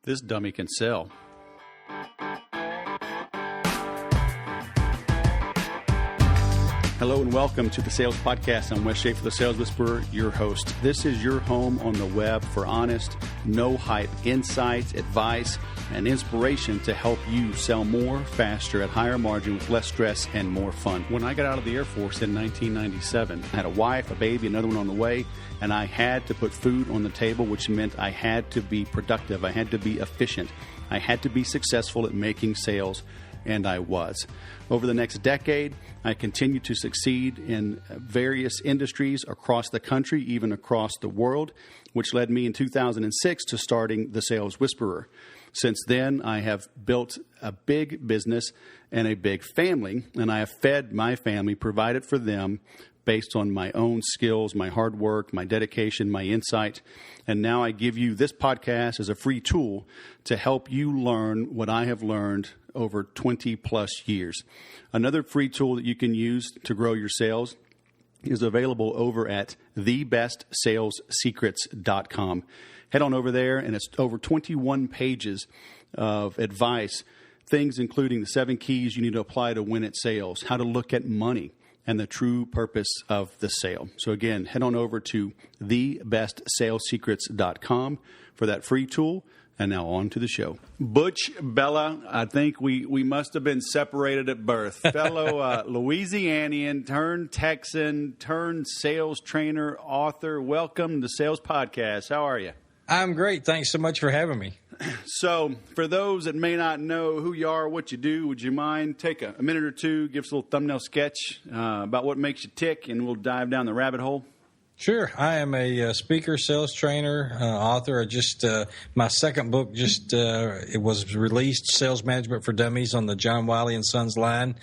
This dummy can sell. Hello and welcome to the Sales Podcast. I'm Wes Schaefer, the Sales Whisperer, your host. This is your home on the web for honest, no-hype insights, advice, and inspiration to help you sell more, faster, at higher margin with less stress and more fun. When I got out of the Air Force in 1997, I had a wife, a baby, another one on the way, and I had to put food on the table, which meant I had to be productive. I had to be efficient. I had to be successful at making sales, and I was. Over the next decade, I continued to succeed in various industries across the country, even across the world, which led me in 2006 to starting the Sales Whisperer. Since then, I have built a big business and a big family, and I have fed my family, provided for them based on my own skills, my hard work, my dedication, my insight. And now I give you this podcast as a free tool to help you learn what I have learned over 20 plus years. Another free tool that you can use to grow your sales is available over at thebestsalessecrets.com. Head on over there, and it's over 21 pages of advice, things including the 7 keys you need to apply to win at sales, how to look at money, and the true purpose of the sale. So again, head on over to thebestsalessecrets.com for that free tool. And now on to the show. Butch, Bellah, I think we must have been separated at birth. Fellow Louisianian, turned Texan, turned sales trainer, author. Welcome to Sales Podcast. How are you? I'm great. Thanks so much for having me. So, for those that may not know who you are, what you do, would you mind take a minute or two, give us a little thumbnail sketch about what makes you tick, and we'll dive down the rabbit hole? Sure. I am a speaker, sales trainer, author. My second book it was released, Sales Management for Dummies, on the John Wiley & Sons line.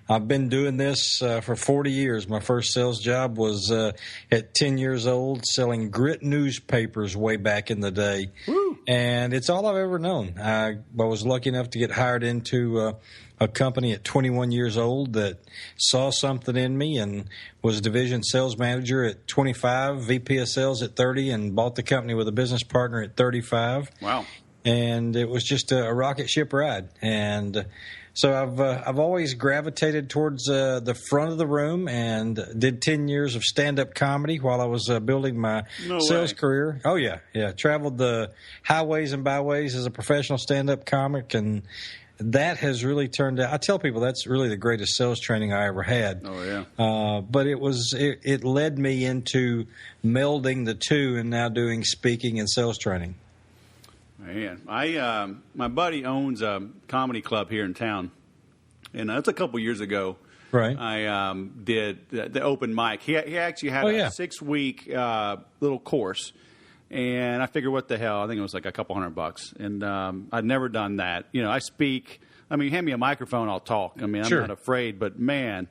I've been doing this for 40 years. My first sales job was at 10 years old, selling grit newspapers way back in the day. Woo. And it's all I've ever known. I was lucky enough to get hired into a company at 21 years old that saw something in me and was division sales manager at 25, VP of sales at 30, and bought the company with a business partner at 35. Wow. And it was just a rocket ship ride. And so I've always gravitated towards the front of the room, and did 10 years of stand-up comedy while I was building my sales career. Oh, yeah. Traveled the highways and byways as a professional stand-up comic, and that has really turned out. I tell people that's really the greatest sales training I ever had. Oh, yeah. But it led me into melding the two and now doing speaking and sales training. Man, my buddy owns a comedy club here in town, and that's a couple years ago. Right. I did the open mic. He actually had a 6-week little course, and I figured, what the hell? I think it was like a couple $100, and I'd never done that. You know, I speak. I mean, hand me a microphone, I'll talk. I mean, I'm not afraid, but man.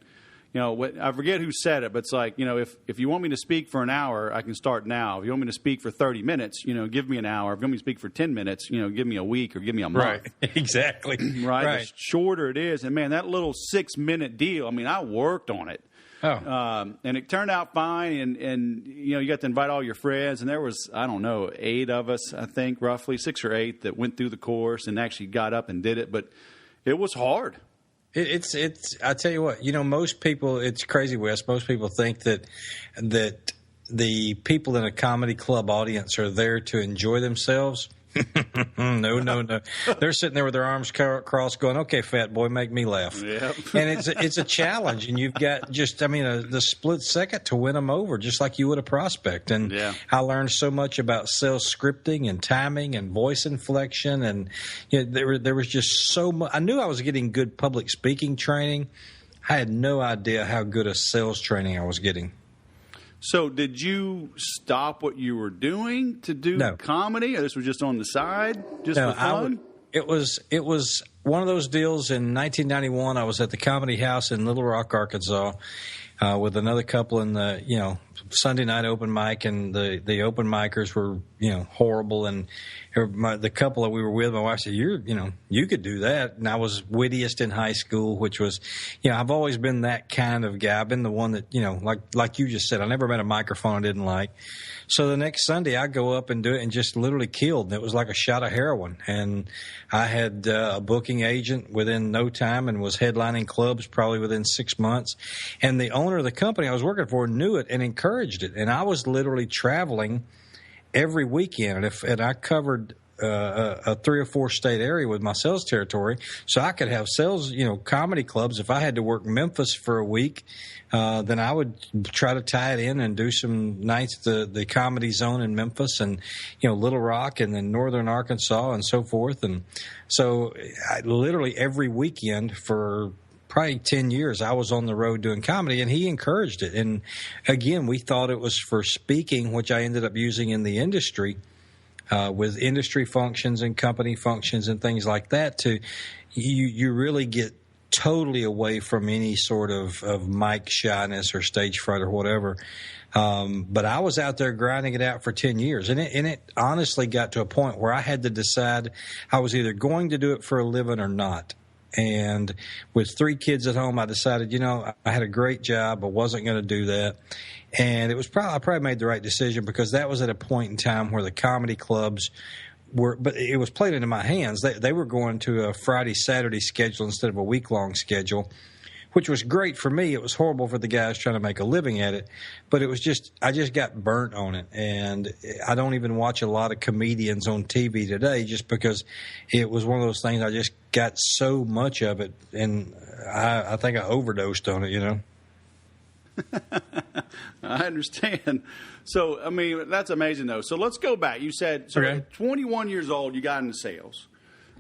You know, I forget who said it, but it's like, you know, if you want me to speak for an hour, I can start now. If you want me to speak for 30 minutes, you know, give me an hour. If you want me to speak for 10 minutes, you know, give me a week or give me a month. Right, exactly. Right? The shorter it is. And, man, that little 6-minute deal, I mean, I worked on it. Oh. And it turned out fine, and you know, you got to invite all your friends, and there was, I don't know, 8 of us, I think, roughly, 6 or 8 that went through the course and actually got up and did it, but it was hard. It's. I tell you what, you know, most people. It's crazy, Wes. Most people think that the people in a comedy club audience are there to enjoy themselves. No. They're sitting there with their arms crossed, going, "Okay, fat boy, make me laugh." Yep. And it's a challenge, and you've got the split second to win them over, just like you would a prospect. And I learned so much about sales scripting and timing and voice inflection, and you know, there was just so much. I knew I was getting good public speaking training. I had no idea how good a sales training I was getting. So did you stop what you were doing to do comedy, or this was just on the side, just for fun? It was one of those deals in 1991. I was at the Comedy House in Little Rock, Arkansas, with another couple in the, Sunday night open mic, and the open micers were, horrible. And the couple that we were with, my wife said, you could do that. And I was wittiest in high school, which was, I've always been that kind of guy. I've been the one that, like you just said, I never met a microphone I didn't like. So the next Sunday I go up and do it and just literally killed. And it was like a shot of heroin. And I had a booking agent within no time and was headlining clubs probably within 6 months. And the owner of the company I was working for knew it and encouraged it. And I was literally traveling every weekend. And I covered a 3 or 4 state area with my sales territory, so I could have sales, comedy clubs. If I had to work Memphis for a week, then I would try to tie it in and do some nights at the Comedy Zone in Memphis, and Little Rock, and then Northern Arkansas, and so forth. And so I literally every weekend for probably 10 years I was on the road doing comedy, and he encouraged it. And again, we thought it was for speaking, which I ended up using in the industry. With industry functions and company functions and things like that, you really get totally away from any sort of mic shyness or stage fright or whatever. But I was out there grinding it out for 10 years, and it honestly got to a point where I had to decide I was either going to do it for a living or not. And with 3 kids at home, I decided, I had a great job. I wasn't going to do that. And it was I probably made the right decision, because that was at a point in time where the comedy clubs but it was played into my hands. They were going to a Friday, Saturday schedule instead of a week-long schedule, which was great for me. It was horrible for the guys trying to make a living at it. But it was I just got burnt on it. And I don't even watch a lot of comedians on TV today, just because it was one of those things. I just got so much of it, and I think I overdosed on it, I understand. So, I mean, that's amazing, though. So let's go back. You said, at 21 years old, you got into sales.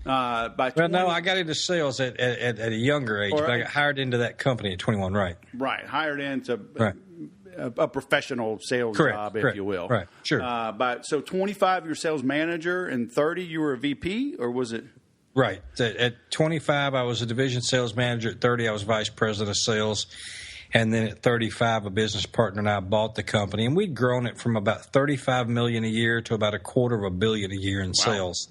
By 20, no, I got into sales at a younger age, but I got hired into that company at 21, right? Right, hired into a professional sales job, if you will. Right, sure. So 25, you're sales manager, and 30, you were a VP, or was it? Right. At 25, I was a division sales manager. At 30, I was vice president of sales. And then at 35, a business partner and I bought the company, and we'd grown it from about $35 million a year to about $250 million a year in sales,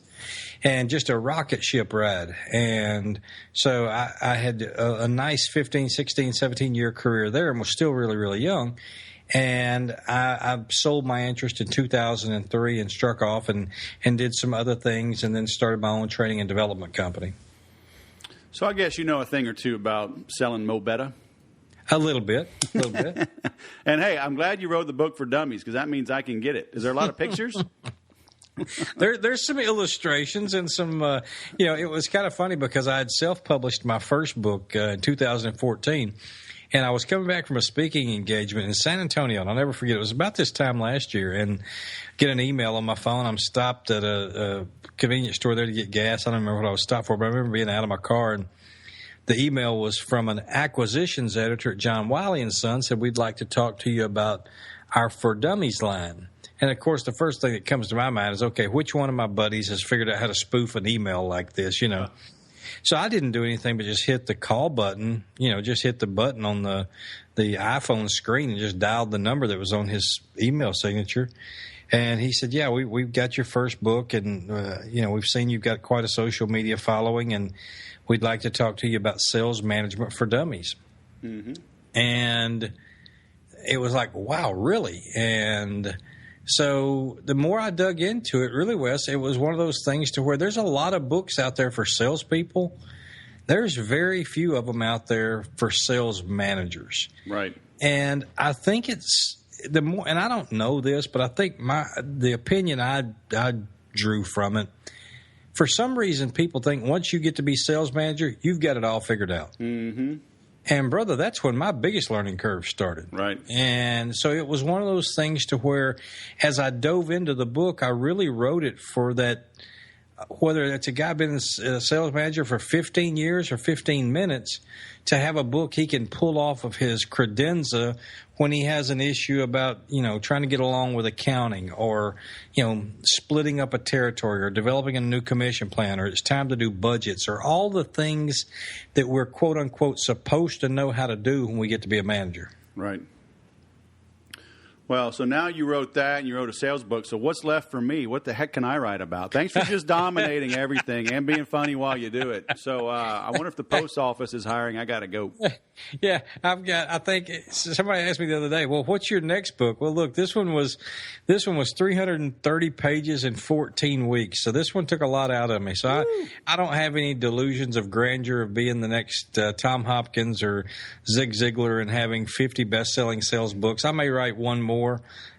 and just a rocket ship ride. And so I had a nice 15, 16, 17-year career there, and was still really, really young. And I sold my interest in 2003 and struck off and did some other things, and then started my own training and development company. So I guess you know a thing or two about selling Mo Betta. A little bit. And, hey, I'm glad you wrote the book for dummies, because that means I can get it. Is there a lot of pictures? There's some illustrations and some, it was kind of funny, because I had self-published my first book in 2014, and I was coming back from a speaking engagement in San Antonio, and I'll never forget. It was about this time last year, and get an email on my phone. I'm stopped at a convenience store there to get gas. I don't remember what I was stopped for, but I remember being out of my car, and the email was from an acquisitions editor at John Wiley & Sons, said, we'd like to talk to you about our For Dummies line. And, of course, the first thing that comes to my mind is, okay, which one of my buddies has figured out how to spoof an email like this, So I didn't do anything but just hit the call button, just hit the button on the iPhone screen and just dialed the number that was on his email signature. And he said, yeah, we've got your first book, and, we've seen you've got quite a social media following, and we'd like to talk to you about sales management for dummies. Mm-hmm. And it was like, wow, really? And so the more I dug into it, really, Wes, it was one of those things to where there's a lot of books out there for salespeople. There's very few of them out there for sales managers. Right. And I think it's the more, and I don't know this, but I think the opinion I drew from it, for some reason, people think once you get to be sales manager, you've got it all figured out. Mm-hmm. And, brother, that's when my biggest learning curve started. Right. And so it was one of those things to where, as I dove into the book, I really wrote it for that whether it's a guy been a sales manager for 15 years or 15 minutes, to have a book he can pull off of his credenza when he has an issue about, trying to get along with accounting, or, splitting up a territory, or developing a new commission plan, or it's time to do budgets, or all the things that we're quote unquote supposed to know how to do when we get to be a manager. Right. Well, so now you wrote that, and you wrote a sales book. So what's left for me? What the heck can I write about? Thanks for just dominating everything and being funny while you do it. So I wonder if the post office is hiring. I got to go. Yeah, I think somebody asked me the other day, well, what's your next book? Well, look, this one was 330 pages in 14 weeks. So this one took a lot out of me. So I don't have any delusions of grandeur of being the next Tom Hopkins or Zig Ziglar and having 50 best-selling sales books. I may write one more.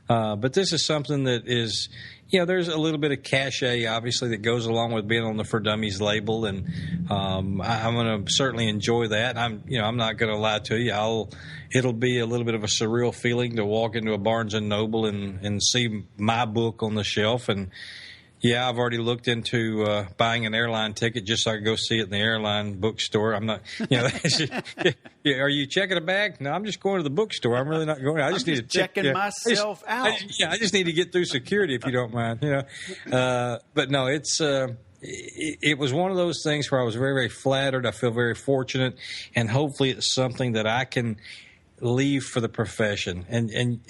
But this is something that is, there's a little bit of cachet, obviously, that goes along with being on the For Dummies label, and I'm going to certainly enjoy that. I'm not going to lie to you. It'll be a little bit of a surreal feeling to walk into a Barnes and Noble and see my book on the shelf. And yeah, I've already looked into buying an airline ticket just so I can go see it in the airline bookstore. I'm not, are you checking a bag? No, I'm just going to the bookstore. I'm really not going. I just need to checking myself out. I just need to get through security, if you don't mind. But no, it was one of those things where I was very, very flattered. I feel very fortunate, and hopefully it's something that I can leave for the profession. And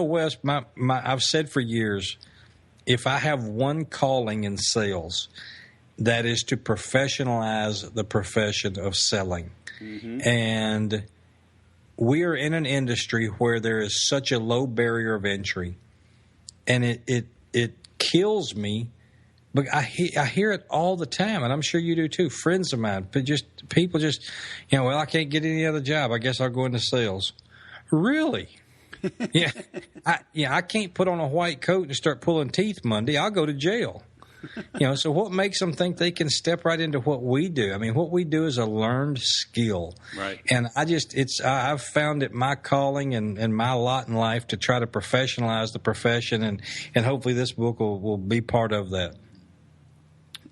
Wes, I've said for years, if I have one calling in sales, that is to professionalize the profession of selling. Mm-hmm. And we are in an industry where there is such a low barrier of entry, and it kills me. But I hear it all the time, and I'm sure you do too. Friends of mine, but people well, I can't get any other job. I guess I'll go into sales. Really? I can't put on a white coat and start pulling teeth Monday. I'll go to jail. So what makes them think they can step right into what we do? I mean, what we do is a learned skill. Right. And I've found it my calling and my lot in life to try to professionalize the profession, and hopefully this book will be part of that.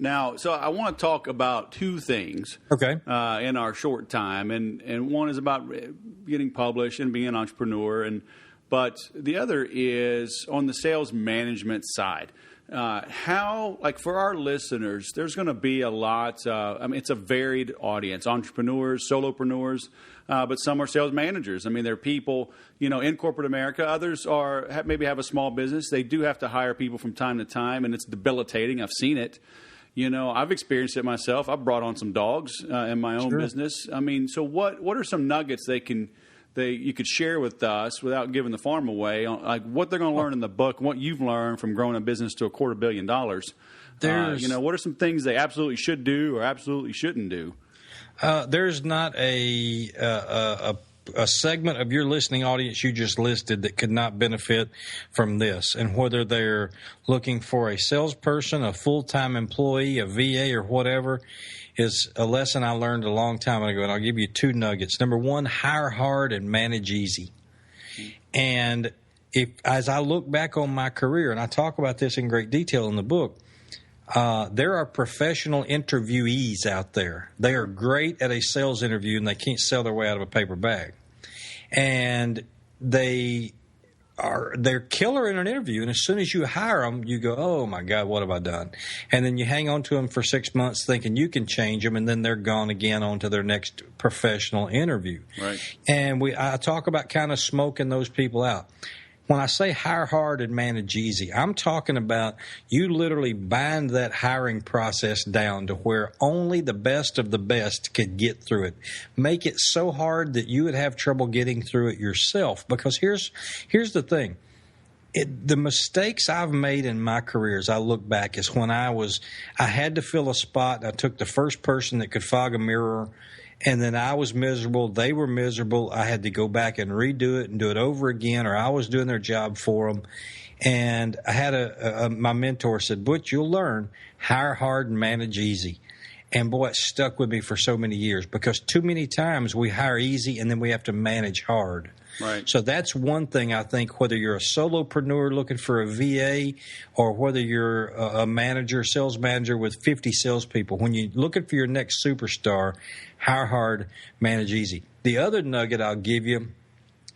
Now, so I want to talk about two things in our short time, and one is about getting published and being an entrepreneur, but the other is on the sales management side. How, for our listeners, there's going to be a lot. It's a varied audience: entrepreneurs, solopreneurs, but some are sales managers. They're people, in corporate America. Others maybe have a small business. They do have to hire people from time to time, and it's debilitating. I've seen it. I've experienced it myself. I've brought on some dogs in my own business. So what are some nuggets you could share with us without giving the farm away, like what they're going to learn in the book, what you've learned from growing a business to $250 million? What are some things they absolutely should do or absolutely shouldn't do? There's not a segment of your listening audience you just listed that could not benefit from this. And whether they're looking for a salesperson, a full-time employee, a VA, or whatever, is a lesson I learned a long time ago, and I'll give you two nuggets. Number one, hire hard and manage easy. And as I look back on my career, and I talk about this in great detail in the book, there are professional interviewees out there. They are great at a sales interview, and they can't sell their way out of a paper bag. And they're killer in an interview, and as soon as you hire them, you go, oh, my God, what have I done? And then you hang on to them for 6 months thinking you can change them, and then they're gone again on to their next professional interview. Right. And I talk about kind of smoking those people out. When I say hire hard and manage easy, I'm talking about you literally bind that hiring process down to where only the best of the best could get through it. Make it so hard that you would have trouble getting through it yourself. Because here's the thing. The mistakes I've made in my career as I look back is when I had to fill a spot, and I took the first person that could fog a mirror, and then I was miserable. They were miserable. I had to go back and redo it and do it over again, or I was doing their job for them. And I had my mentor said, Butch, you'll learn, hire hard and manage easy. And boy, it stuck with me for so many years because too many times we hire easy and then we have to manage hard. Right. So that's one thing I think, whether you're a solopreneur looking for a VA or whether you're a manager, sales manager with 50 salespeople, when you're looking for your next superstar, hire hard, manage easy. The other nugget I'll give you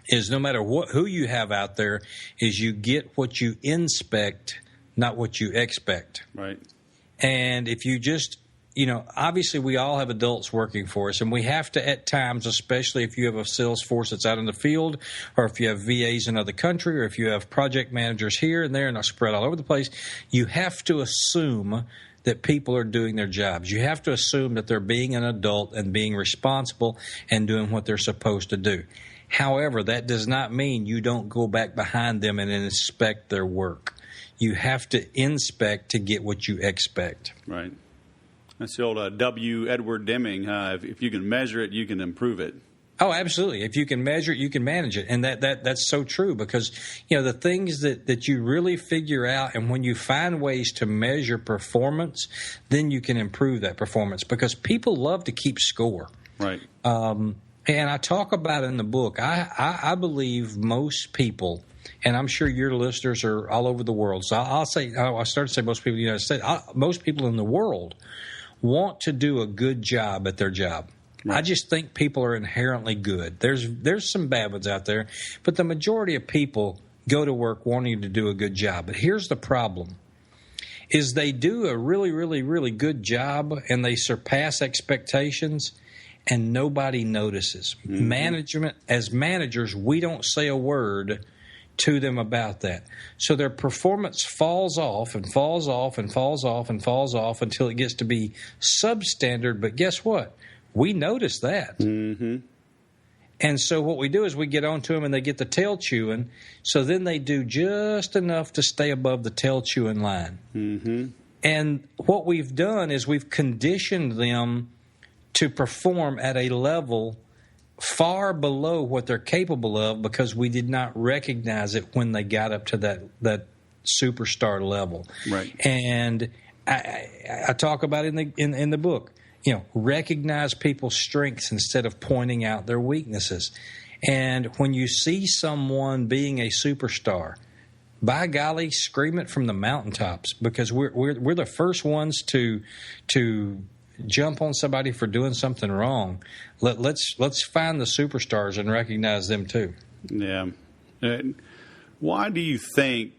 is no matter who you have out there, is you get what you inspect, not what you expect. Right. And if you just, obviously we all have adults working for us, and we have to at times, especially if you have a sales force that's out in the field, or if you have VAs in another country, or if you have project managers here and there and are spread all over the place, you have to assume that people are doing their jobs. You have to assume that they're being an adult and being responsible and doing what they're supposed to do. However, that does not mean you don't go back behind them and inspect their work. You have to inspect to get what you expect. Right. That's the old W. Edward Deming. If you can measure it, you can improve it. Oh, absolutely. If you can measure it, you can manage it. And that's so true because, the things that you really figure out, and when you find ways to measure performance, then you can improve that performance because people love to keep score. Right. And I talk about it in the book. I believe most people, and I'm sure your listeners are all over the world. So I started to say most people in the United States, most people in the world want to do a good job at their job. Right. I just think people are inherently good. There's some bad ones out there, but the majority of people go to work wanting to do a good job. But here's the problem, is they do a really, really, really good job and they surpass expectations and nobody notices. Mm-hmm. As managers, we don't say a word to them about that. So their performance falls off and falls off and falls off and falls off until it gets to be substandard. But guess what? We notice that. Mm-hmm. And so what we do is we get on to them and they get the tail chewing. So then they do just enough to stay above the tail chewing line. Mm-hmm. And what we've done is we've conditioned them to perform at a level far below what they're capable of because we did not recognize it when they got up to that superstar level. Right. And I talk about it in the book. Recognize people's strengths instead of pointing out their weaknesses. And when you see someone being a superstar, by golly, scream it from the mountaintops because we're the first ones to jump on somebody for doing something wrong. Let's find the superstars and recognize them too. Yeah. Why do you think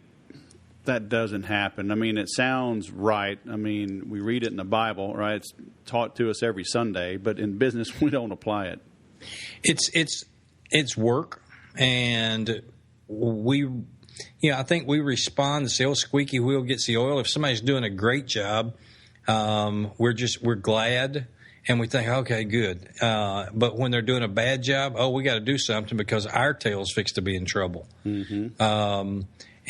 that doesn't happen? I mean, it sounds right. I mean, we read it in the Bible, right? It's taught to us every Sunday, but in business, we don't apply it. It's work, and I think we respond. The old squeaky wheel gets the oil. If somebody's doing a great job, we're glad. And we think, okay, good. But when they're doing a bad job, we got to do something because our tail's fixed to be in trouble. Mm-hmm.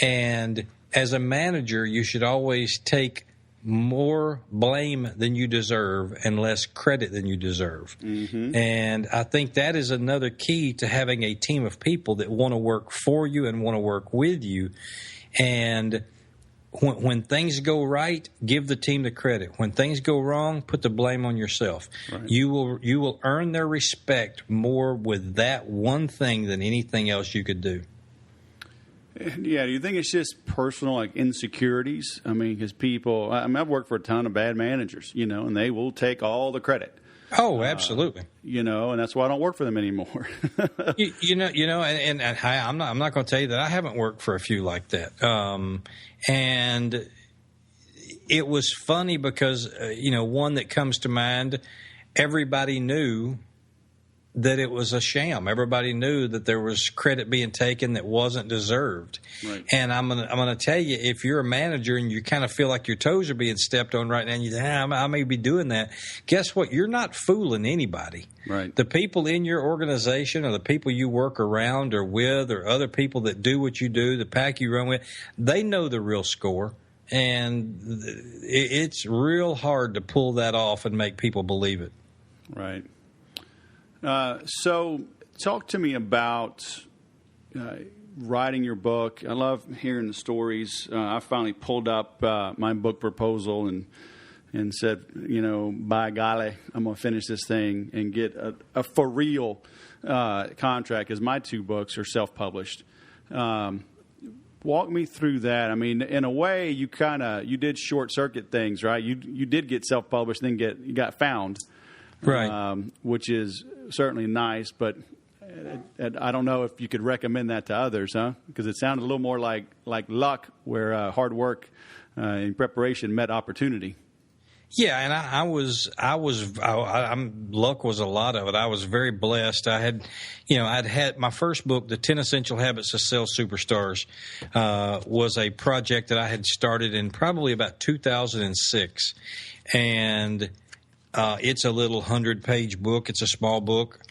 And as a manager, you should always take more blame than you deserve and less credit than you deserve. Mm-hmm. And I think that is another key to having a team of people that want to work for you and want to work with you. And when things go right, give the team the credit. When things go wrong, put the blame on yourself. Right. You will earn their respect more with that one thing than anything else you could do. Yeah, do you think it's just personal, like insecurities? I mean, because I've worked for a ton of bad managers, and they will take all the credit. Oh, absolutely. And that's why I don't work for them anymore. And I'm not going to tell you that I haven't worked for a few like that. And it was funny because, one that comes to mind, everybody knew that it was a sham. Everybody knew that there was credit being taken that wasn't deserved. Right. And I'm gonna tell you, if you're a manager and you kind of feel like your toes are being stepped on right now, and you say, I may be doing that. Guess what? You're not fooling anybody. Right. The people in your organization or the people you work around or with or other people that do what you do, the pack you run with, they know the real score. And it's real hard to pull that off and make people believe it. Right. So talk to me about writing your book. I love hearing the stories. I finally pulled up my book proposal and and said, by golly, I'm going to finish this thing and get a for real contract, because my 2 books are self-published. Walk me through that. I mean, in a way, you did short circuit things, right? You did get self-published, then you got found, right? Which is certainly nice, but I don't know if you could recommend that to others, huh? Because it sounded a little more like luck, where hard work and preparation met opportunity. Yeah, and luck was a lot of it. I was very blessed. I'd had my first book, The 10 Essential Habits of Sales Superstars, was a project that I had started in probably about 2006. And it's a little 100-page book. It's a small book.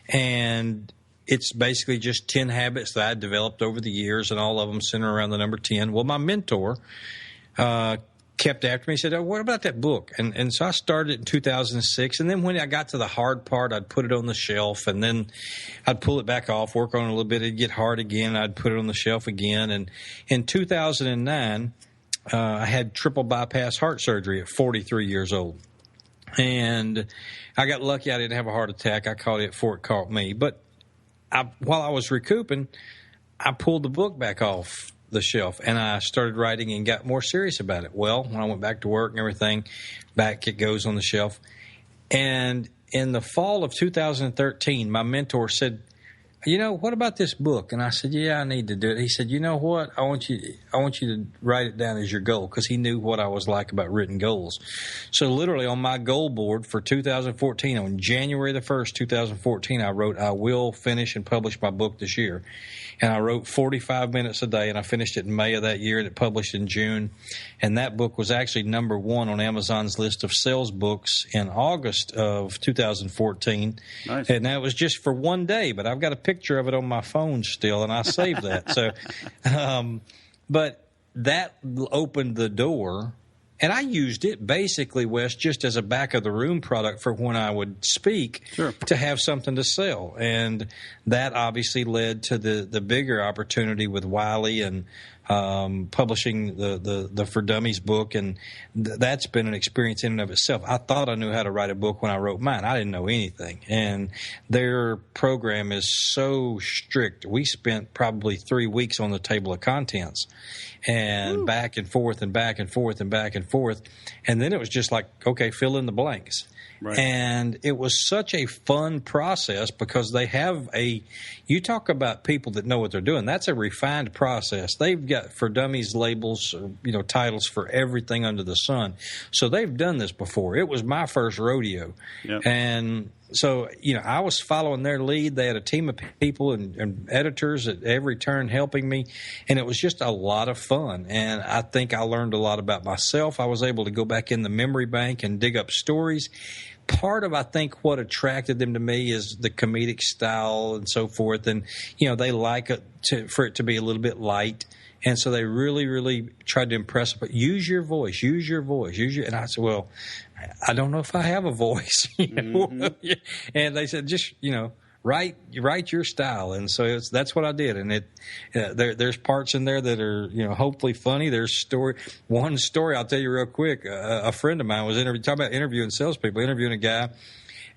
And it's basically just 10 habits that I developed over the years, and all of them center around the number 10. Well, my mentor kept after me. He said, "Oh, what about that book?" And so I started in 2006. And then when I got to the hard part, I'd put it on the shelf, and then I'd pull it back off, work on it a little bit. It'd get hard again. I'd put it on the shelf again. And in 2009, I had triple bypass heart surgery at 43 years old. And I got lucky I didn't have a heart attack. I caught it before it caught me. But while I was recouping, I pulled the book back off the shelf, and I started writing and got more serious about it. Well, when I went back to work and everything, back it goes on the shelf. And in the fall of 2013, my mentor said, "What about this book?" And I said, "Yeah, I need to do it." He said, "You know what? I want you to write it down as your goal," because he knew what I was like about written goals. So literally on my goal board for 2014, on January the 1st, 2014, I wrote, "I will finish and publish my book this year." And I wrote 45 minutes a day, and I finished it in May of that year, and it published in June. And that book was actually number 1 on Amazon's list of sales books in August of 2014. Nice. And that was just for one day, but I've got a picture of it on my phone still, and I saved that. So, but that opened the door. And I used it basically, Wes, just as a back-of-the-room product for when I would speak, sure, to have something to sell. And that obviously led to the bigger opportunity with Wiley and publishing the For Dummies book. And that's been an experience in and of itself. I thought I knew how to write a book when I wrote mine. I didn't know anything. And their program is so strict. We spent probably 3 weeks on the table of contents, and Woo. back and forth and back and forth and back and forth. And then it was just like, okay, fill in the blanks. Right. And it was such a fun process, because they have you talk about people that know what they're doing. That's a refined process. They've got For Dummies labels, titles for everything under the sun. So they've done this before. It was my first rodeo. Yep. And so, I was following their lead. They had a team of people and editors at every turn helping me. And it was just a lot of fun. And I think I learned a lot about myself. I was able to go back in the memory bank and dig up stories. Part of, I think, what attracted them to me is the comedic style and so forth. And, they like it for it to be a little bit light. And so they really, really tried to impress. But use your voice, And I said, well, I don't know if I have a voice. Mm-hmm. And they said, just, write your style. And so that's what I did. And there's parts in there that are, hopefully funny. There's one story I'll tell you real quick. A friend of mine was talking about interviewing salespeople, interviewing a guy.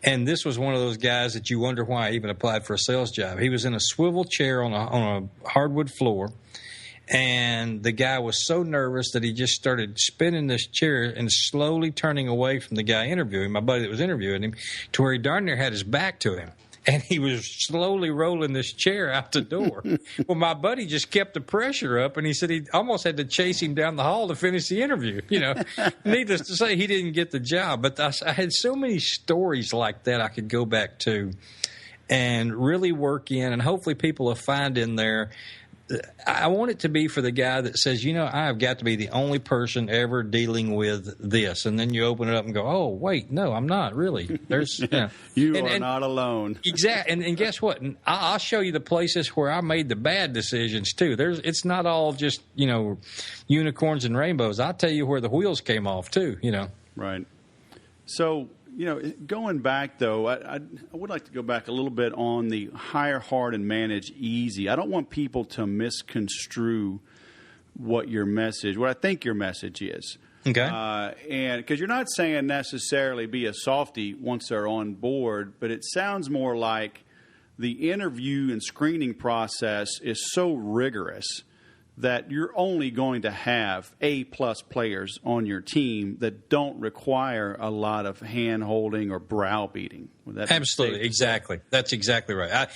And this was one of those guys that you wonder why I even applied for a sales job. He was in a swivel chair on a hardwood floor. And the guy was so nervous that he just started spinning this chair and slowly turning away from the guy interviewing, my buddy that was interviewing him, to where he darn near had his back to him. And he was slowly rolling this chair out the door. Well, my buddy just kept the pressure up, and he said he almost had to chase him down the hall to finish the interview. Needless to say, he didn't get the job. But I had so many stories like that I could go back to and really work in, and hopefully people will find in there. I want it to be for the guy that says, I've got to be the only person ever dealing with this. And then you open it up and go, oh, wait, no, I'm not really. There's You are not alone. Exactly. And guess what? I'll show you the places where I made the bad decisions, too. It's not all just, unicorns and rainbows. I'll tell you where the wheels came off, too, Right. So, going back, though, I would like to go back a little bit on the hire hard and manage easy. I don't want people to misconstrue what I think your message is. Okay. And because you're not saying necessarily be a softie once they're on board, but it sounds more like the interview and screening process is so rigorous that you're only going to have A-plus players on your team that don't require a lot of hand-holding or browbeating. Absolutely, exactly. That's exactly right.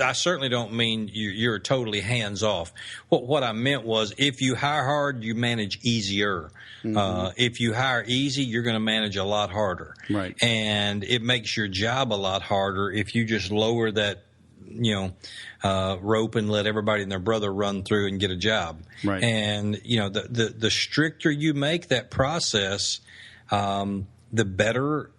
I certainly don't mean you're totally hands-off. What I meant was if you hire hard, you manage easier. Mm-hmm. If you hire easy, you're going to manage a lot harder. Right. And it makes your job a lot harder if you just lower that rope and let everybody and their brother run through and get a job. Right. And, the stricter you make that process, the better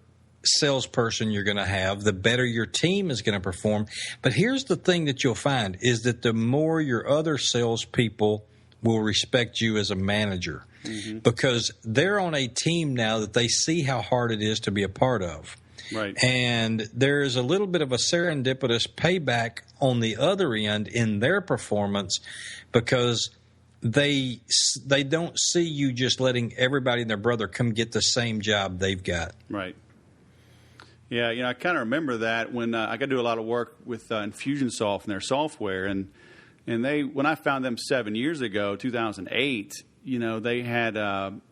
salesperson you're going to have, the better your team is going to perform. But here's the thing that you'll find is that the more your other salespeople will respect you as a manager, mm-hmm. because they're on a team now that they see how hard it is to be a part of. Right. And there's a little bit of a serendipitous payback on the other end in their performance because they don't see you just letting everybody and their brother come get the same job they've got. Right. Yeah, I kind of remember that when I got to do a lot of work with Infusionsoft and their software, and when I found them 7 years ago, 2008. They had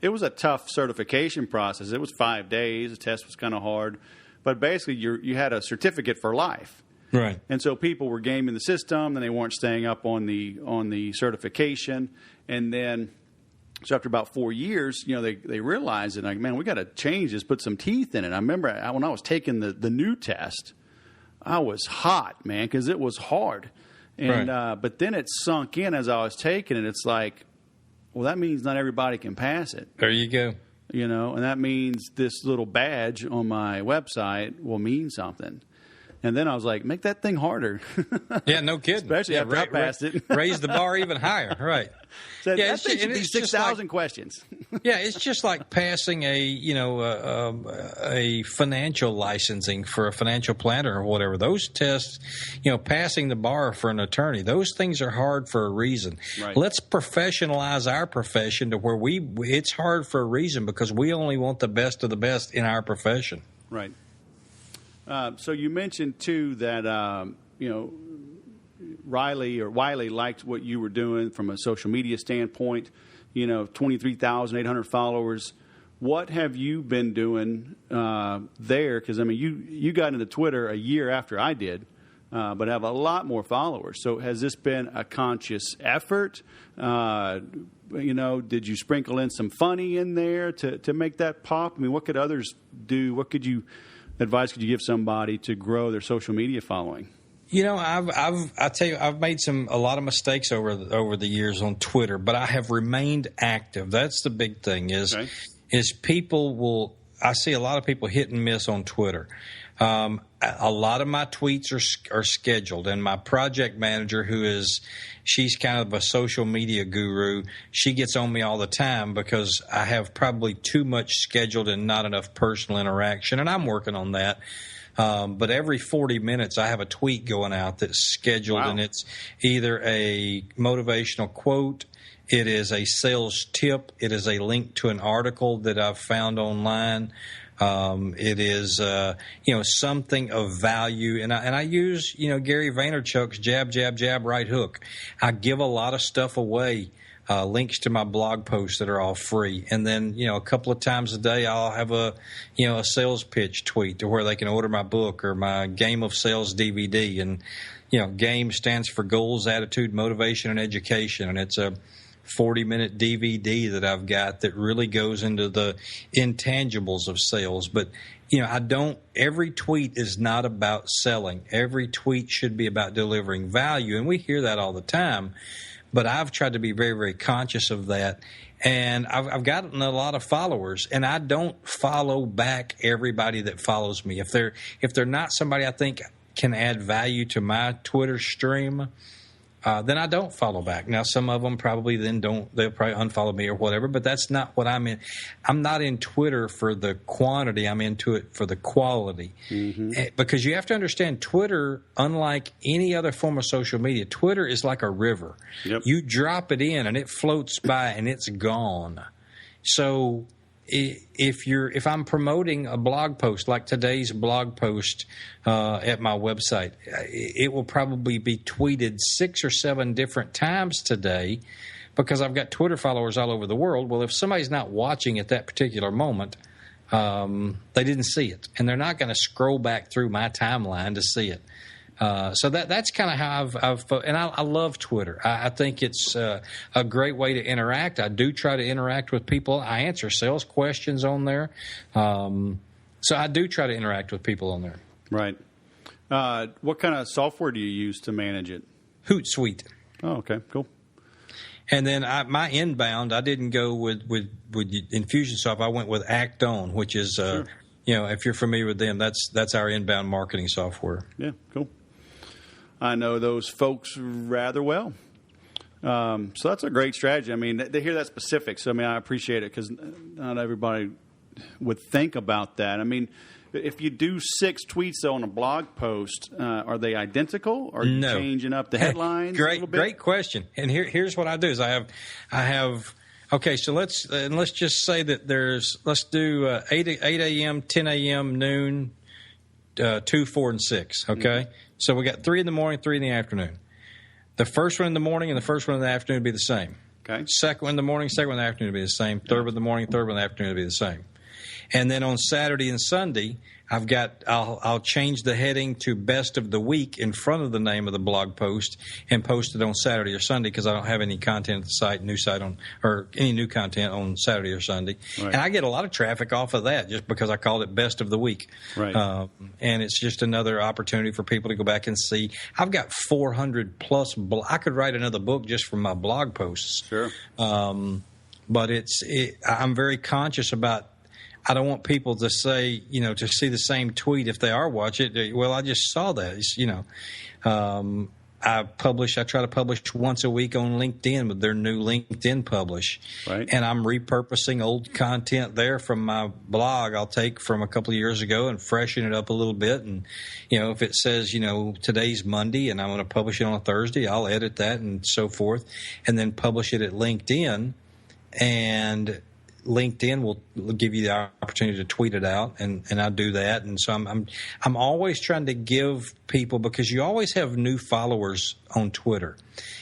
it was a tough certification process. It was 5 days. The test was kind of hard. But basically, you had a certificate for life. Right. And so people were gaming the system, and they weren't staying up on the certification. And then, so after about 4 years, they realized that, like, man, we got to change this, put some teeth in it. I remember when I was taking the new test, I was hot, man, because it was hard. And right. But then it sunk in as I was taking it. It's like, well, that means not everybody can pass it. There you go. And that means this little badge on my website will mean something. And then I was like, make that thing harder. Yeah, no kidding. Especially after I passed it. Raise the bar even higher, right. So that thing should be 6,000 questions. Yeah, it's just like passing a financial licensing for a financial planner or whatever. Those tests, passing the bar for an attorney, those things are hard for a reason. Right. Let's professionalize our profession to where it's hard for a reason because we only want the best of the best in our profession. Right. So you mentioned, too, that, Wiley liked what you were doing from a social media standpoint, 23,800 followers. What have you been doing there? Because, you got into Twitter a year after I did, but have a lot more followers. So has this been a conscious effort? Did you sprinkle in some funny in there to make that pop? What could others do? What advice could you give somebody to grow their social media following? I've made a lot of mistakes over the years on Twitter, but I have remained active. That's the big thing is I see a lot of people hit and miss on Twitter. A lot of my tweets are scheduled, and my project manager, she's kind of a social media guru, she gets on me all the time because I have probably too much scheduled and not enough personal interaction, and I'm working on that. But every 40 minutes I have a tweet going out that's scheduled, wow. And it's either a motivational quote, it is a sales tip, it is a link to an article that I've found online. It is, something of value. And I use, Gary Vaynerchuk's jab, jab, jab, right hook. I give a lot of stuff away, links to my blog posts that are all free. And then, a couple of times a day, I'll have a sales pitch tweet to where they can order my book or my Game of Sales DVD. And, GAME stands for Goals, Attitude, Motivation, and Education. And it's a 40-minute DVD that I've got that really goes into the intangibles of sales. But, every tweet is not about selling. Every tweet should be about delivering value. And we hear that all the time. But I've tried to be very, very conscious of that. And I've gotten a lot of followers, and I don't follow back everybody that follows me. If they're not somebody I think can add value to my Twitter stream, then I don't follow back. Now, some of them probably they'll probably unfollow me or whatever, but that's not what I'm in. I'm not in Twitter for the quantity. I'm into it for the quality. Mm-hmm. Because you have to understand, Twitter, unlike any other form of social media, Twitter is like a river. Yep. You drop it in and it floats by and it's gone. So if I'm promoting a blog post like today's blog post at my website, it will probably be tweeted 6 or 7 different times today because I've got Twitter followers all over the world. Well, if somebody's not watching at that particular moment, they didn't see it, and they're not going to scroll back through my timeline to see it. So that's kind of how I love Twitter. I think it's a great way to interact. I do try to interact with people. I answer sales questions on there. So I do try to interact with people on there. Right. What kind of software do you use to manage it? Hootsuite. Oh, okay, cool. And then my inbound, I didn't go with Infusionsoft. I went with Act-On, which is, Sure. If you're familiar with them, that's our inbound marketing software. Yeah, cool. I know those folks rather well. So that's a great strategy. I mean, they hear that specific. So, I mean, I appreciate it because not everybody would think about that. I mean, if you do 6 tweets on a blog post, are they identical? Or are you changing up the headlines a little bit? Great question. And here's what I do is I have okay, so let's just say that let's do 8 a.m., 10 a.m., noon, 2, 4, and 6, okay? Mm-hmm. So we got 3 in the morning, 3 in the afternoon. The first one in the morning and the first one in the afternoon would be the same. Okay. Second one in the morning, second one in the afternoon would be the same. Third one in the morning, third one in the afternoon would be the same. And then on Saturday and Sunday, I'll change the heading to Best of the Week in front of the name of the blog post and post it on Saturday or Sunday because I don't have any content at the site, or any new content on Saturday or Sunday. Right. And I get a lot of traffic off of that just because I called it Best of the Week. Right. And it's just another opportunity for people to go back and see. I've got 400 plus. I could write another book just from my blog posts. Sure. But I'm very conscious about. I don't want people to say, to see the same tweet if they are watching it. Well, I just saw that. I try to publish once a week on LinkedIn with their new LinkedIn publish. Right. And I'm repurposing old content there from my blog I'll take from a couple of years ago and freshen it up a little bit. And, if it says, today's Monday and I'm going to publish it on a Thursday, I'll edit that and so forth and then publish it at LinkedIn. And LinkedIn will give you the opportunity to tweet it out, and I do that. And so I'm always trying to give people, because you always have new followers on Twitter,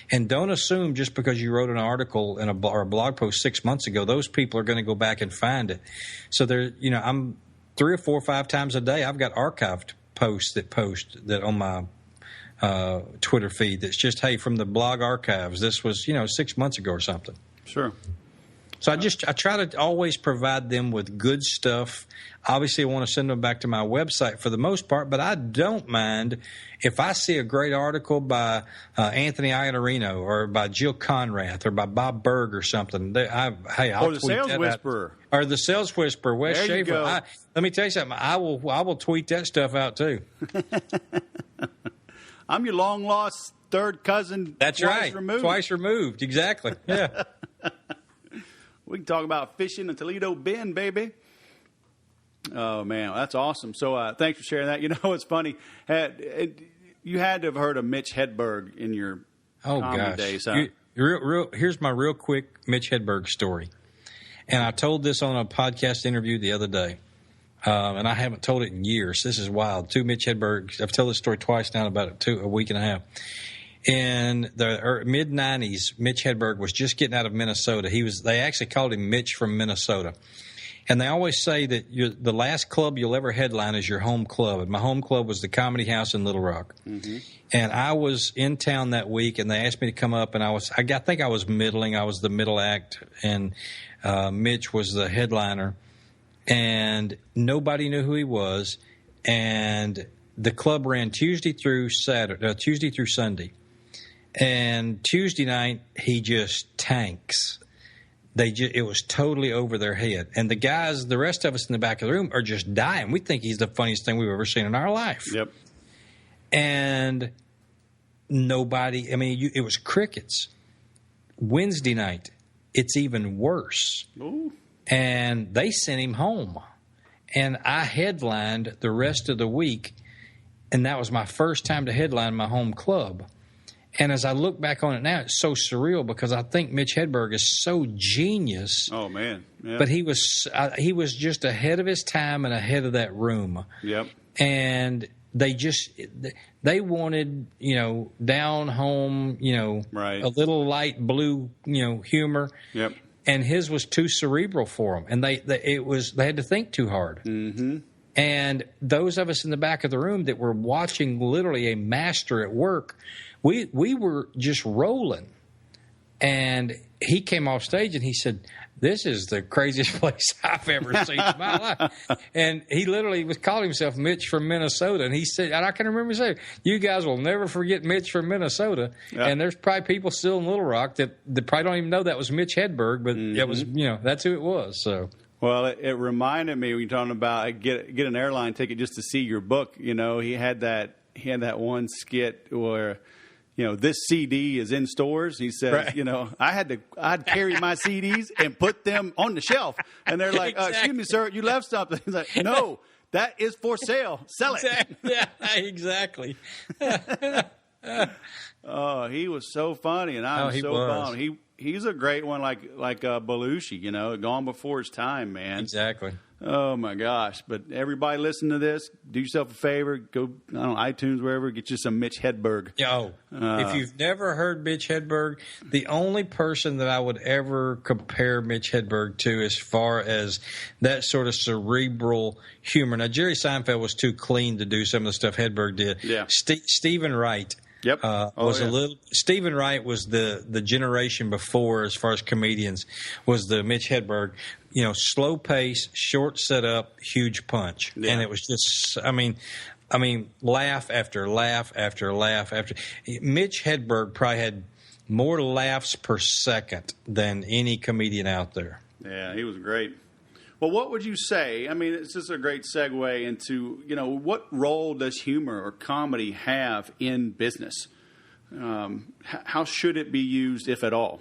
and don't assume just because you wrote an article or a blog post 6 months ago, those people are going to go back and find it. So I'm 3 or 4 or 5 times a day. I've got archived posts that post that on my Twitter feed. That's just, hey, from the blog archives. This was 6 months ago or something. Sure. So I try to always provide them with good stuff. Obviously, I want to send them back to my website for the most part, but I don't mind if I see a great article by Anthony Iannarino or by Jill Conrath or by Bob Berg or something. I'll or the Sales Whisperer. Or the Sales Whisperer, Wes there Schaefer. You go. Let me tell you something. I will tweet that stuff out too. I'm your long lost third cousin. That's twice right. Removed. Twice removed. Exactly. Yeah. We can talk about fishing in Toledo Bend, baby. Oh, man, that's awesome. So thanks for sharing that. It's funny. You had to have heard of Mitch Hedberg in your comedy days. Huh? Here's my real quick Mitch Hedberg story. And I told this on a podcast interview the other day. And I haven't told it in years. This is wild. Mitch Hedberg. I've told this story twice now, about a week and a half. In the mid-'90s, Mitch Hedberg was just getting out of Minnesota. They actually called him Mitch from Minnesota. And they always say that the last club you'll ever headline is your home club. And my home club was the Comedy House in Little Rock. Mm-hmm. And I was in town that week, and they asked me to come up, and I think I was middling. I was the middle act, and Mitch was the headliner. And nobody knew who he was. And the club ran Tuesday through Sunday. And Tuesday night, he just tanks. It was totally over their head. And the rest of us in the back of the room are just dying. We think he's the funniest thing we've ever seen in our life. Yep. And it was crickets. Wednesday night, it's even worse. Ooh. And they sent him home. And I headlined the rest of the week, and that was my first time to headline my home club. And as I look back on it now, it's so surreal because I think Mitch Hedberg is so genius. Oh, man. Yeah. But he was just ahead of his time and ahead of that room. Yep. And they wanted, down home, right. a little light blue, humor. Yep. And his was too cerebral for them. And they had to think too hard. Mm-hmm. And those of us in the back of the room that were watching literally a master at work, we were just rolling. And he came off stage and he said, "This is the craziest place I've ever seen in my life." And he literally was calling himself Mitch from Minnesota. And he said, and I can remember saying, "You guys will never forget Mitch from Minnesota." Yep. And there's probably people still in Little Rock that probably don't even know that was Mitch Hedberg, but it was, that's who it was. So. Well, it reminded me when you're talking about get an airline ticket just to see your book. He had that one skit where, this CD is in stores. He says, right. I'd carry my CDs and put them on the shelf. And they're like, exactly. Excuse me, sir, you left something. He's like, no, that is for sale. Sell it. Exactly. Yeah, exactly. Oh, he was so funny, and I'm so bummed. He's a great one, like Belushi, gone before his time, man. Exactly. Oh, my gosh. But everybody listen to this. Do yourself a favor. Go on iTunes, wherever. Get you some Mitch Hedberg. If you've never heard Mitch Hedberg, the only person that I would ever compare Mitch Hedberg to as far as that sort of cerebral humor. Now, Jerry Seinfeld was too clean to do some of the stuff Hedberg did. Yeah. Stephen Wright. Yep. Stephen Wright was the generation before, as far as comedians, was the Mitch Hedberg. Slow pace, short setup, huge punch. Yeah. And it was just, I mean, laugh after laugh after laugh after. Mitch Hedberg probably had more laughs per second than any comedian out there. Yeah, he was great. Well, what would you say? I mean, it's just a great segue into, what role does humor or comedy have in business? How should it be used, if at all?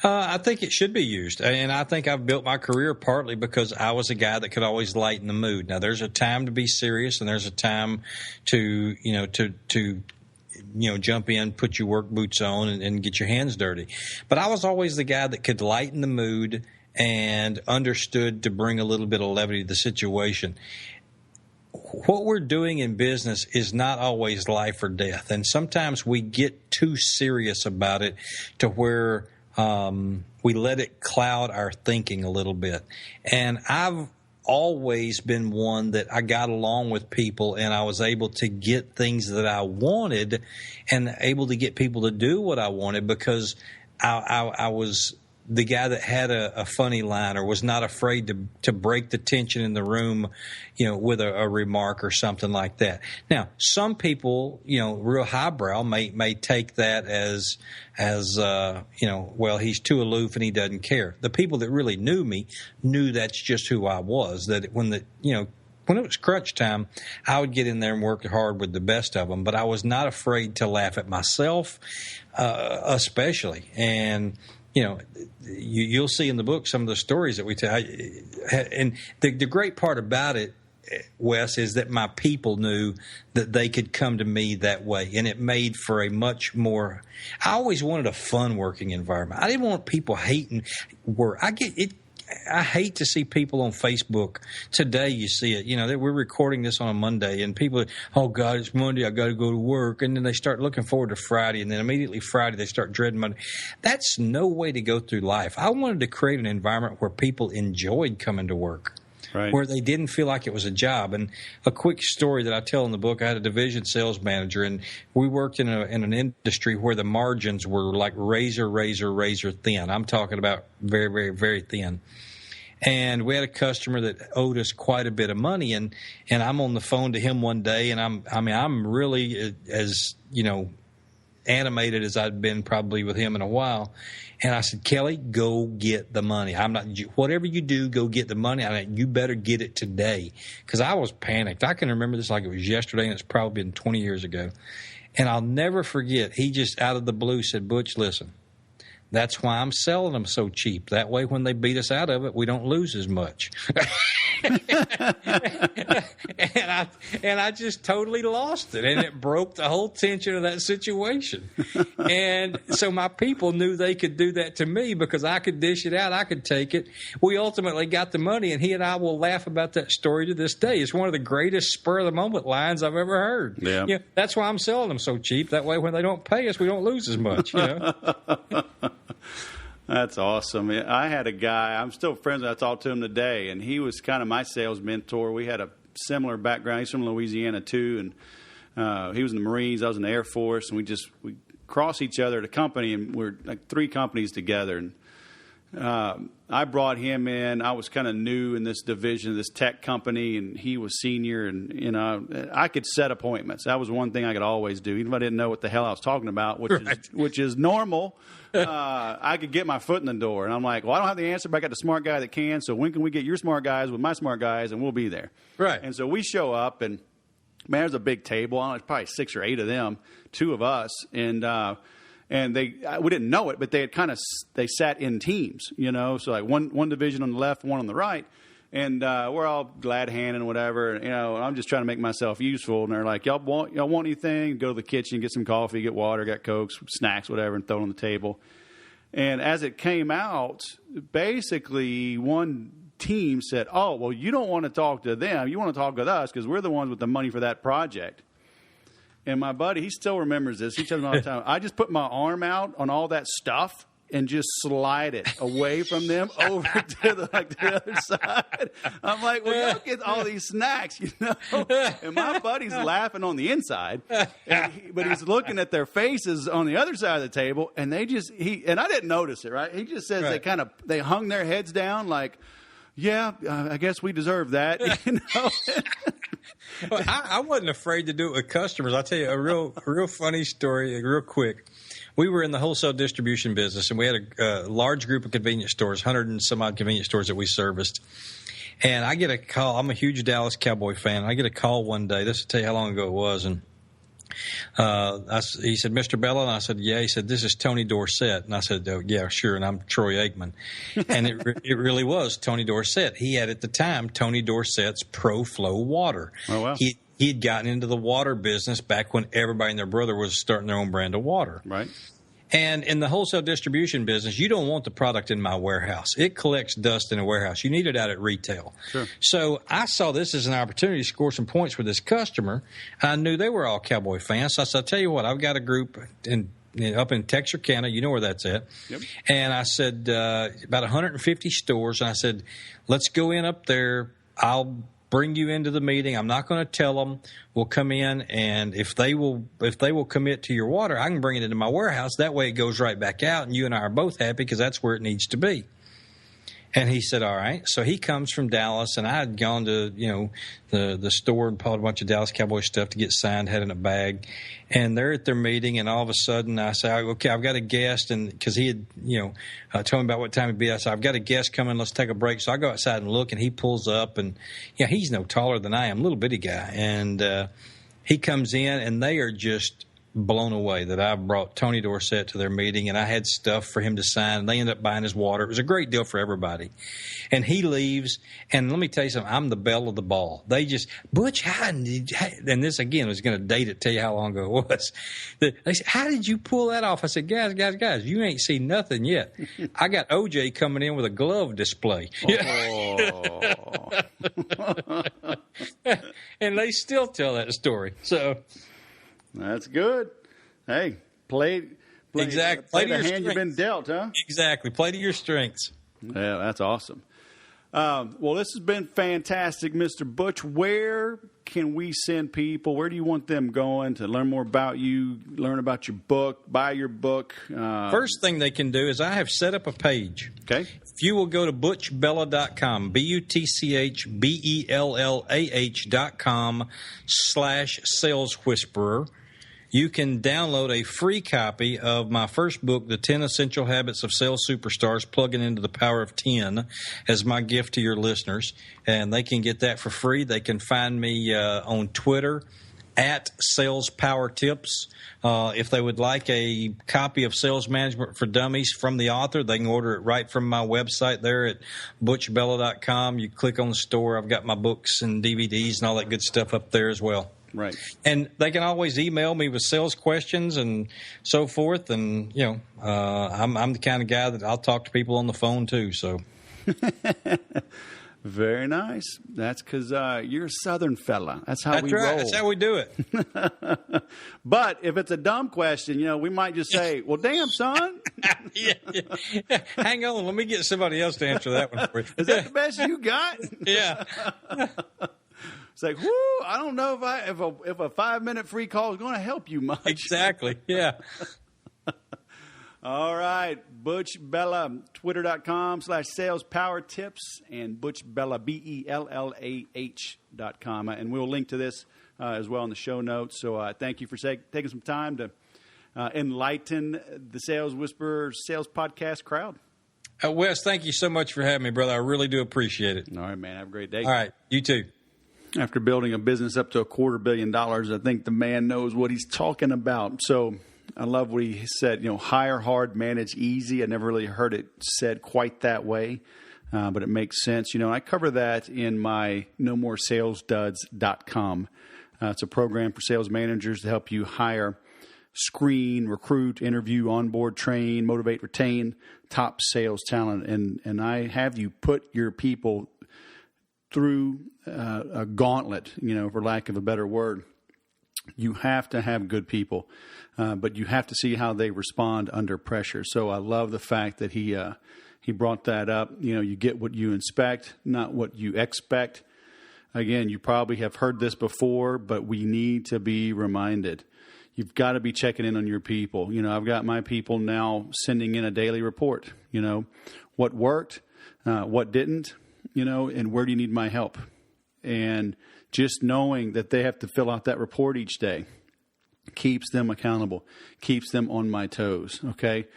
I think it should be used, and I think I've built my career partly because I was a guy that could always lighten the mood. Now, there's a time to be serious, and there's a time to jump in, put your work boots on, and get your hands dirty. But I was always the guy that could lighten the mood and understood to bring a little bit of levity to the situation. What we're doing in business is not always life or death, and sometimes we get too serious about it to where we let it cloud our thinking a little bit. And I've always been one that I got along with people and I was able to get things that I wanted and able to get people to do what I wanted because I was the guy that had a funny line or was not afraid to break the tension in the room, with a remark or something like that. Now, some people, real highbrow may take that as well, he's too aloof and he doesn't care. The people that really knew me knew that's just who I was, that when it was crunch time, I would get in there and work hard with the best of them, but I was not afraid to laugh at myself, especially. And you'll see in the book some of the stories that we tell. And the great part about it, Wes, is that my people knew that they could come to me that way. And it made for a much more – I always wanted a fun working environment. I didn't want people hating work. I hate to see people on Facebook. Today you see it. We're recording this on a Monday, and people, oh, God, it's Monday, I got to go to work. And then they start looking forward to Friday, and then immediately Friday they start dreading Monday. That's no way to go through life. I wanted to create an environment where people enjoyed coming to work. Right. Where they didn't feel like it was a job. And a quick story that I tell in the book, I had a division sales manager, and we worked in an industry where the margins were like razor thin. I'm talking about very, very, very thin. And we had a customer that owed us quite a bit of money, and I'm on the phone to him one day, and I'm really as animated as I'd been probably with him in a while. And I said, Kelly, go get the money. I'm not, whatever you do, go get the money. You better get it today. Because I was panicked. I can remember this like it was yesterday, and it's probably been 20 years ago. And I'll never forget, he just out of the blue said, Butch, listen, that's why I'm selling them so cheap. That way when they beat us out of it, we don't lose as much. and I just totally lost it, and it broke the whole tension of that situation. And so my people knew they could do that to me because I could dish it out, I could take it. We ultimately got the money, and he and I will laugh about that story to this day. It's one of the greatest spur of the moment lines I've ever heard. Yeah. You know, that's why I'm selling them so cheap. That way, when they don't pay us, we don't lose as much. You know. That's awesome. I had a guy, I'm still friends with him, I talked to him today, and he was kind of my sales mentor. We had a similar background. He's from Louisiana, too, and he was in the Marines, I was in the Air Force, and we crossed each other at a company, and we're like 3 companies together. And I brought him in. I was kind of new in this division of this tech company, and he was senior, and, you know, I could set appointments. That was one thing I could always do, even if I didn't know what the hell I was talking about, which is normal. I could get my foot in the door, and I'm like, well, I don't have the answer, but I got the smart guy that can, so when can we get your smart guys with my smart guys, and we'll be there. Right. And so we show up, and, man, there's a big table. I don't know, it's probably 6 or 8 of them, 2 of us, and we didn't know it, but they had they sat in teams, you know, so like one division on the left, one on the right, and we're all glad handing and whatever, you know. I'm just trying to make myself useful, and they're like, y'all want anything? Go to the kitchen, get some coffee, get water, get Cokes, snacks, whatever, and throw it on the table. And as it came out, basically one team said, oh, well, you don't want to talk to them, you want to talk with us because we're the ones with the money for that project. And my buddy, he still remembers this. He tells me all the time. I just put my arm out on all that stuff and just slide it away from them over to the other side. I'm like, well, y'all get all these snacks, you know. And my buddy's laughing on the inside, but he's looking at their faces on the other side of the table, and and I didn't notice it, right? He just says they hung their heads down like, yeah, I guess we deserve that, you know. Well, I wasn't afraid to do it with customers. I'll tell you a real funny story, real quick. We were in the wholesale distribution business, and we had a large group of convenience stores, 100 and some odd convenience stores that we serviced. And I get a call. I'm a huge Dallas Cowboy fan. I get a call one day. This will tell you how long ago it was. And he said, Mr. Bellah? And I said, yeah. He said, this is Tony Dorsett. And I said, oh, yeah, sure. And I'm Troy Aikman. And it really was Tony Dorsett. He had at the time Tony Dorsett's Pro Flow water. Oh, wow. He had gotten into the water business back when everybody and their brother was starting their own brand of water. Right. And in the wholesale distribution business, you don't want the product in my warehouse. It collects dust in a warehouse. You need it out at retail. Sure. So I saw this as an opportunity to score some points with this customer. I knew they were all Cowboy fans. So I said, I'll tell you what, I've got a group up in Texarkana. You know where that's at. Yep. And I said, about 150 stores. And I said, let's go in up there. I'll bring you into the meeting. I'm not going to tell them. We'll come in, and if they will commit to your water, I can bring it into my warehouse. That way it goes right back out, and you and I are both happy because that's where it needs to be. And he said, all right. So he comes from Dallas, and I had gone to, the store and bought a bunch of Dallas Cowboy stuff to get signed, had in a bag. And they're at their meeting, and all of a sudden I say, okay, I've got a guest. And because he had, told me about what time it'd be, I said, I've got a guest coming. Let's take a break. So I go outside and look, and he pulls up. And, he's no taller than I am, little bitty guy. And he comes in, and they are just blown away that I brought Tony Dorsett to their meeting, and I had stuff for him to sign, and they ended up buying his water. It was a great deal for everybody. And he leaves, and let me tell you something, I'm the belle of the ball. They just, Butch, and this again was going to date it, tell you how long ago it was. They said, how did you pull that off? I said, guys, you ain't seen nothing yet. I got OJ coming in with a glove display. Oh. And they still tell that story. So that's good. Hey, play exactly. Play the hand you've been dealt, huh? Exactly. Play to your strengths. Yeah, that's awesome. Well, this has been fantastic, Mr. Butch. Where can we send people? Where do you want them going to learn more about you, learn about your book, buy your book? First thing they can do is I have set up a page. Okay. If you will go to butchbellah.com, BUTCHBELLAH.com/Sales Whisperer, you can download a free copy of my first book, The 10 Essential Habits of Sales Superstars, Plugging into the Power of 10, as my gift to your listeners. And they can get that for free. They can find me on Twitter at Sales Power Tips. If they would like a copy of Sales Management for Dummies from the author, they can order it right from my website there at butchbellah.com. You click on the store. I've got my books and DVDs and all that good stuff up there as well. Right. And they can always email me with sales questions and so forth. And, I'm the kind of guy that I'll talk to people on the phone too. So. Very nice. That's because you're a Southern fella. That's how we roll. Roll. That's how we do it. But if it's a dumb question, we might just say, well, damn, son. Yeah. Hang on. Let me get somebody else to answer that one for you. Is that the best you got? Yeah. It's like, whoo, I don't know if a 5-minute free call is going to help you much. Exactly. Yeah. All right. Butch Bellah, twitter.com/salespowertips and Butch Bellah, BELLAH.com. And we'll link to this as well in the show notes. So thank you for taking some time to enlighten the Sales Whisperer Sales Podcast crowd. Wes, thank you so much for having me, brother. I really do appreciate it. All right, man. Have a great day. All right. You too. After building a business up to $250 million, I think the man knows what he's talking about. So I love what he said, hire hard, manage easy. I never really heard it said quite that way, but it makes sense. I cover that in my nomoresalesduds.com. It's a program for sales managers to help you hire, screen, recruit, interview, onboard, train, motivate, retain top sales talent. And I have you put your people through a gauntlet, for lack of a better word. You have to have good people, but you have to see how they respond under pressure. So I love the fact that he brought that up. You get what you inspect, not what you expect. Again, you probably have heard this before, but we need to be reminded. You've got to be checking in on your people. I've got my people now sending in a daily report. What worked, what didn't, and where do you need my help? And just knowing that they have to fill out that report each day keeps them accountable, keeps them on my toes, okay?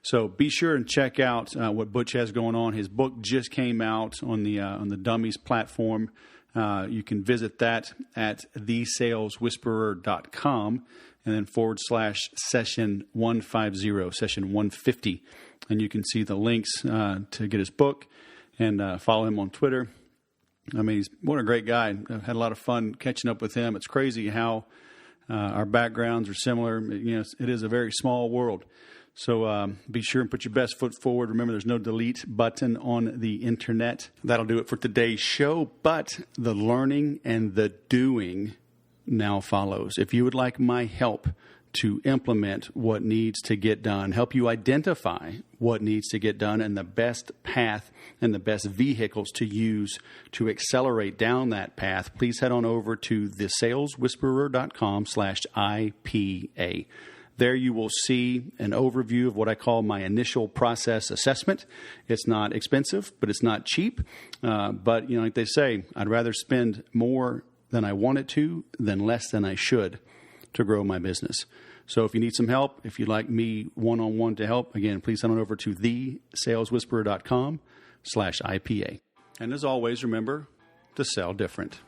So be sure and check out what Butch has going on. His book just came out on the Dummies platform. You can visit that at thesaleswhisperer.com and then /session 150, session 150. And you can see the links to get his book and follow him on Twitter. I mean, what a great guy. I've had a lot of fun catching up with him. It's crazy how our backgrounds are similar. It is a very small world. So be sure and put your best foot forward. Remember, there's no delete button on the internet. That'll do it for today's show. But the learning and the doing now follows. If you would like my help to implement what needs to get done, help you identify what needs to get done and the best path and the best vehicles to use to accelerate down that path, please head on over to thesaleswhisperer.com/IPA. There you will see an overview of what I call my initial process assessment. It's not expensive, but it's not cheap. But, like they say, I'd rather spend more than I wanted to than less than I should to grow my business. So if you need some help, if you'd like me one-on-one to help, again, please head on over to thesaleswhisperer.com/IPA. And as always, remember to sell different.